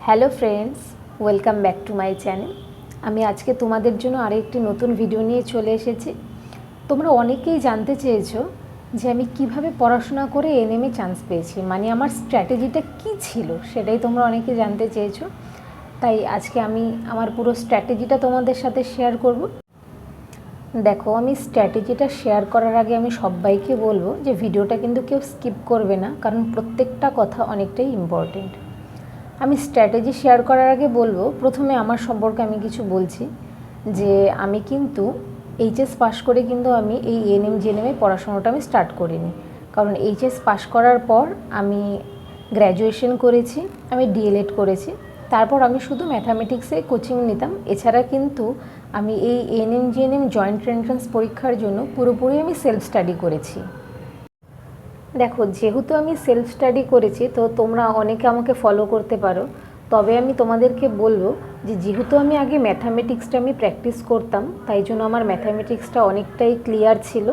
Hello friends, welcome back to my channel. আমি আজকে তোমাদের জন্য আরেকটি নতুন ভিডিও নিয়ে চলে এসেছি। তোমরা অনেকেই জানতে চেয়েছো যে আমি কিভাবে পড়াশোনা করে এনএমে চান্স পেয়েছি, মানে আমার স্ট্র্যাটেজিটা কী ছিল, সেটাই তোমরা অনেকে জানতে চেয়েছো। তাই আজকে আমি আমার পুরো স্ট্র্যাটেজিটা তোমাদের সাথে শেয়ার করব। দেখো, আমি স্ট্র্যাটেজিটা শেয়ার করার আগে আমি সবাইকে বলবো যে ভিডিওটা কিন্তু কেউ স্কিপ করবে না, কারণ প্রত্যেকটা কথা অনেকটাই ইম্পর্টেন্ট। আমি স্ট্র্যাটেজি শেয়ার করার আগে বলবো, প্রথমে আমার সম্পর্কে আমি কিছু বলছি যে আমি কিন্তু এইচএস পাশ করে কিন্তু আমি এই এএনএম জিএনএমে পড়াশোনাটা আমি স্টার্ট করিনি। কারণ এইচএস পাশ করার পর আমি গ্র্যাজুয়েশন করেছি, আমি ডিএলএড করেছি, তারপর আমি শুধু ম্যাথামেটিক্সে কোচিং নিতাম। এছাড়া কিন্তু আমি এই এএনএম জিএনএম জয়েন্ট এন্ট্রান্স পরীক্ষার জন্য পুরোপুরি আমি সেলফ স্টাডি করেছি। দেখো, যেহেতু আমি সেলফ স্টাডি করেছি তো তোমরা অনেকে আমাকে ফলো করতে পারো। তবে আমি তোমাদেরকে বলবো যে যেহেতু আমি আগে ম্যাথামেটিক্সটা আমি প্র্যাকটিস করতাম, তাই জন্য আমার ম্যাথামেটিক্সটা অনেকটাই ক্লিয়ার ছিল।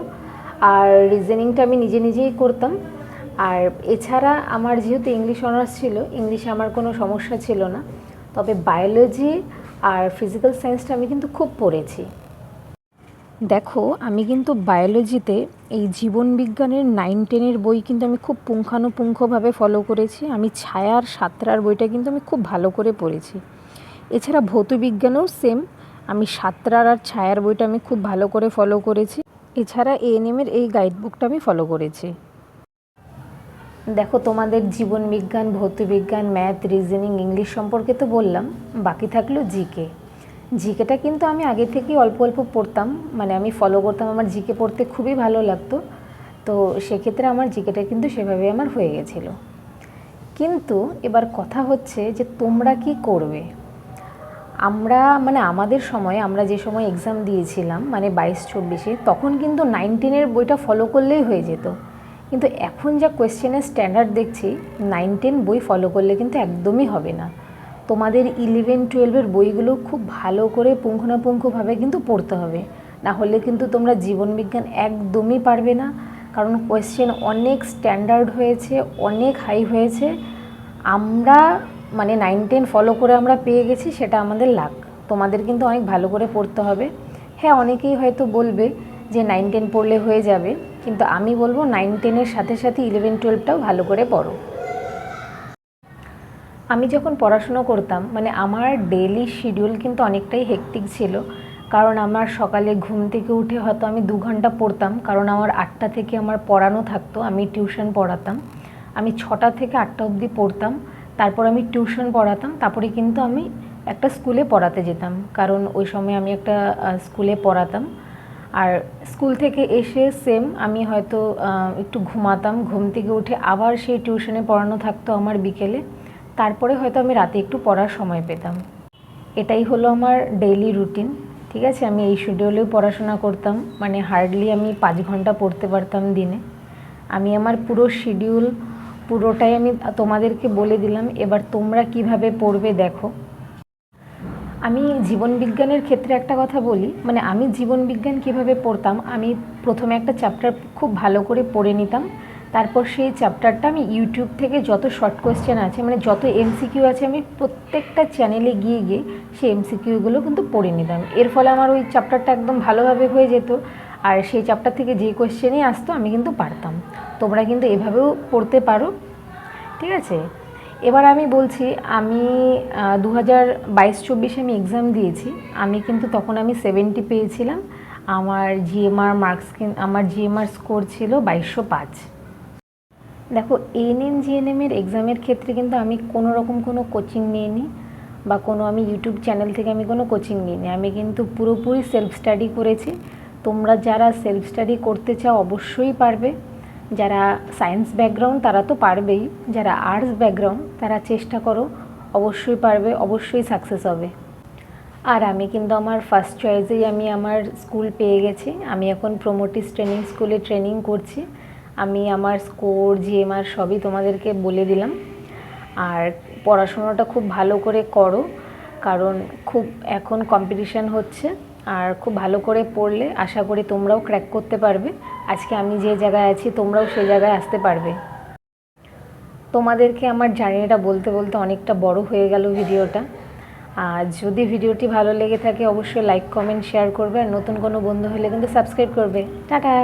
আর রিজনিংটা আমি নিজে নিজেই করতাম। আর এছাড়া আমার যেহেতু ইংলিশ অনার্স ছিল, ইংলিশে আমার কোনো সমস্যা ছিল না। তবে বায়োলজি আর ফিজিক্যাল সায়েন্সটা আমি কিন্তু খুব পড়েছি। দেখো, আমি কিন্তু বায়োলজিতে এই জীবনবিজ্ঞানের 9-10 বই কিন্তু আমি খুব পুঙ্খানুপুঙ্খভাবে ফলো করেছি। আমি ছায়ার সাতরার বইটা কিন্তু আমি খুব ভালো করে পড়েছি। এছাড়া ভৌতবিজ্ঞানেও সেম, আমি সাতরার আর ছায়ার বইটা আমি খুব ভালো করে ফলো করেছি। এছাড়া এএনএমের এই গাইডবুকটা আমি ফলো করেছি। দেখো, তোমাদের জীবনবিজ্ঞান, ভৌতবিজ্ঞান, ম্যাথ, রিজনিং, ইংলিশ সম্পর্কে তো বললাম, বাকি থাকলো জিকে। জিকেটা কিন্তু আমি আগে থেকেই অল্প অল্প পড়তাম, মানে আমি ফলো করতাম, আমার জিকে পড়তে খুবই ভালো লাগতো। তো সেক্ষেত্রে আমার জিকেটা কিন্তু সেভাবে আমার হয়ে গেছিলো। কিন্তু এবার কথা হচ্ছে যে তোমরা কি করবে। আমরা মানে আমাদের সময়, আমরা যে সময় এক্সাম দিয়েছিলাম মানে 22-24-এ, তখন কিন্তু 9-10 বইটা ফলো করলেই হয়ে যেত। কিন্তু এখন যা কোয়েশ্চেনের স্ট্যান্ডার্ড দেখছি, 9-10 বই ফলো করলে কিন্তু একদমই হবে না। তোমাদের 11-12 বইগুলো খুব ভালো করে পুঙ্খানুপুঙ্খভাবে কিন্তু পড়তে হবে, না হলে কিন্তু তোমরা জীবনবিজ্ঞান একদমই পারবে না। কারণ কোয়েশ্চেন অনেক স্ট্যান্ডার্ড হয়েছে, অনেক হাই হয়েছে। আমরা মানে 9-10 ফলো করে আমরা পেয়ে গেছি, সেটা আমাদের লাক। তোমাদের কিন্তু অনেক ভালো করে পড়তে হবে। হ্যাঁ, অনেকেই হয়তো বলবে যে 9-10 পড়লে হয়ে যাবে, কিন্তু আমি বলবো 9-10-এর সাথে সাথে 11-12টাও ভালো করে পড়ো। আমি যখন পড়াশুনো করতাম, মানে আমার ডেইলি শিডিউল কিন্তু অনেকটাই হেক্টিক ছিল। কারণ আমার সকালে ঘুম থেকে উঠে হয়তো আমি 2 ঘন্টা পড়তাম, কারণ আমার 8টা থেকে আমার পড়ানো থাকতো, আমি টিউশন পড়াতাম। আমি 6টা থেকে 8টা অবধি পড়তাম, তারপর আমি টিউশন পড়াতাম, তারপরে কিন্তু আমি একটা স্কুলে পড়াতে যেতাম, কারণ ওই সময় আমি একটা স্কুলে পড়াতাম। আর স্কুল থেকে এসে সেম আমি হয়তো একটু ঘুমাতাম, ঘুম থেকে উঠে আবার সেই টিউশনে পড়ানো থাকতো আমার বিকেলে, তারপরে হয়তো আমি রাতে একটু পড়ার সময় পেতাম। এটাই হলো আমার ডেইলি রুটিন। ঠিক আছে, আমি এই শিডিউলেও পড়াশোনা করতাম, মানে হার্ডলি আমি 5 ঘন্টা পড়তে পারতাম দিনে। আমি আমার পুরো শিডিউল পুরোটাই আমি তোমাদেরকে বলে দিলাম। এবার তোমরা কিভাবে পড়বে দেখো। আমি জীবনবিজ্ঞানের ক্ষেত্রে একটা কথা বলি, মানে আমি জীবনবিজ্ঞান কিভাবে পড়তাম, আমি প্রথমে একটা চ্যাপ্টার খুব ভালো করে পড়ে নিতাম। তারপর সেই চ্যাপ্টারটা আমি ইউটিউব থেকে যত শর্ট কোয়েশ্চেন আছে, মানে যত এমসিকিউ আছে, আমি প্রত্যেকটা চ্যানেলে গিয়ে গিয়ে সেই এমসিকিউগুলো কিন্তু পড়ে নিতাম। এর ফলে আমার ওই চ্যাপ্টারটা একদম ভালোভাবে হয়ে যেত। আর সেই চ্যাপ্টার থেকে যে কোয়েশ্চেনই আসতো আমি কিন্তু পারতাম। তোমরা কিন্তু এভাবেও পড়তে পারো। ঠিক আছে, এবার আমি বলছি, আমি 2022-24 আমি এক্সাম দিয়েছি। আমি কিন্তু তখন আমি 70 পেয়েছিলাম। আমার জিএমআর স্কোর ছিল 2205। দেখো, এএনএম জিএনএমের এক্সামের ক্ষেত্রে কিন্তু আমি কোনো রকম কোনো কোচিং নিইনি, বা কোনো আমি ইউটিউব চ্যানেল থেকে আমি কোনো কোচিং নিইনি। আমি কিন্তু পুরোপুরি সেলফ স্টাডি করেছি। তোমরা যারা সেলফ স্টাডি করতে চাও অবশ্যই পারবে। যারা সায়েন্স ব্যাকগ্রাউন্ড তারা তো পারবেই, যারা আর্টস ব্যাকগ্রাউন্ড তারা চেষ্টা করো, অবশ্যই পারবে, অবশ্যই সাকসেস হবে। আর আমি কিন্তু আমার ফার্স্ট চয়েসেই আমি আমার স্কুল পেয়ে গেছি। আমি এখন প্রমোটিস ট্রেনিং স্কুলে ট্রেনিং করছি। আমি আমার স্কোর জিএমআর সবই তোমাদেরকে বলে দিলাম। আর পড়াশোনাটা খুব ভালো করে করো, কারণ খুব এখন কম্পিটিশান হচ্ছে। আর খুব ভালো করে পড়লে আশা করি তোমরাও ক্র্যাক করতে পারবে। আজকে আমি যে জায়গায় আছি তোমরাও সেই জায়গায় আসতে পারবে। তোমাদেরকে আমার জার্নিটা বলতে বলতে অনেকটা বড় হয়ে গেল ভিডিওটা। আর যদি ভিডিওটি ভালো লেগে থাকে অবশ্যই লাইক কমেন্ট শেয়ার করবে, আর নতুন কোনো বন্ধু হলে কিন্তু সাবস্ক্রাইব করবে। টাটা।